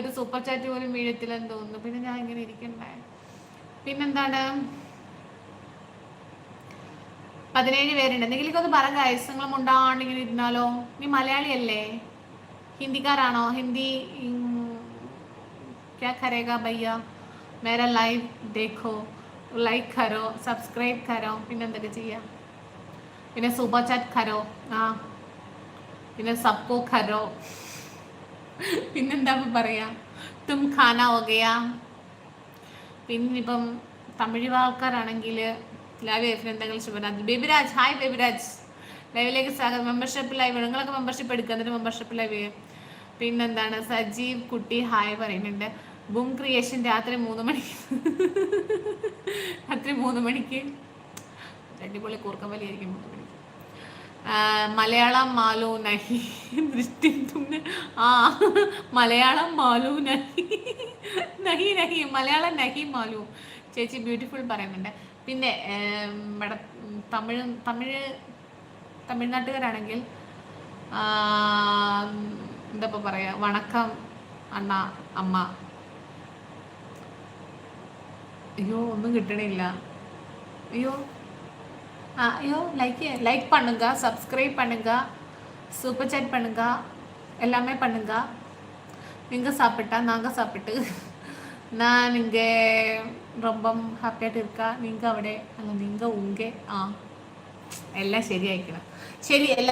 ഒരു super chat പോലും വീഴത്തില്ലെന്ന് തോന്നുന്നു. പിന്നെ ഞാൻ ഇങ്ങനെ ഇരിക്കണ്ടേ. പിന്നെന്താണ്, 17 പേരുണ്ട്. എന്തെങ്കിലും ഒന്ന് പറ ഗൈസ്. നിങ്ങൾ മുണ്ടാണ്ട് ഇങ്ങനെ ഇരുന്നാലോ. നീ മലയാളിയല്ലേ, ഹിന്ദിക്കാരാണോ? ഹിന്ദി क्या करेगा भैया, मेरा लाइव देखो, ലൈക്ക് കരോ, സബ്സ്ക്രൈബ് കരോ, പിന്നെ എന്തൊക്കെ ചെയ്യാം, പിന്നെ സൂപ്പർ ചാറ്റ് കരോ, ആ പിന്നെ സബ്കോ കരോ, പിന്നെന്താ പറയാ, തും ഖാന ഹോ ഗയാ. പിന്നിപ്പം തമിഴ് ആൾക്കാരാണെങ്കിൽ ലൈവ് എന്തെങ്കിലും ശുഭരാത്രി. ബേബിരാജ്, ഹായ് ബേബിരാജ്, ലൈവിലേക്ക് സ്വാഗതം. മെമ്പർഷിപ്പ് ലൈവ്, നിങ്ങളൊക്കെ മെമ്പർഷിപ്പ് എടുക്കുക, എന്നിട്ട് മെമ്പർഷിപ്പ് ലൈവ്. പിന്നെന്താണ്, സജീവ് കുട്ടി ഹായ് പറയുന്നുണ്ട്. ബൂം ക്രിയേഷൻ രാത്രി 3 മണിക്ക് രാത്രി 3 മണിക്ക് അടിപൊളി കൂർക്കം വലിയായിരിക്കും 3 മണിക്ക്. മലയാളം മാലു നഹി ദൃഷ്ടി തുമ്നെ, ആ മലയാളം മാലു നഹി നഹി നഹി മലയാളം നഹി മാലു. ചേച്ചി ബ്യൂട്ടിഫുൾ പറയുന്നുണ്ട്. പിന്നെ തമിഴ്നാട്ടുകാരാണെങ്കിൽ എന്താ പറയാ, വണക്കം അണ്ണ അമ്മ. അയ്യോ ഒന്നും കിട്ടണില്ല. അയ്യോ ஐயோ லைக் பண்ணுங்க, சப்ஸ்கிரைப் பண்ணுங்க, சூப்பர் சாட் பண்ணுங்க, எல்லாமே பண்ணுங்க. நீங்கள் சாப்பிட்டா நாங்கள் சாப்பிட்டு நான் இங்கே ரொம்ப ഹാപ്പിയായിട്ട് ഇരിക്കുക. നിങ്ങൾ അവിടെ അല്ല, നിങ്ങൾ ഉങ്കെ എല്ലാം ശരിയായിരിക്കണം. ശരി, എല്ലാ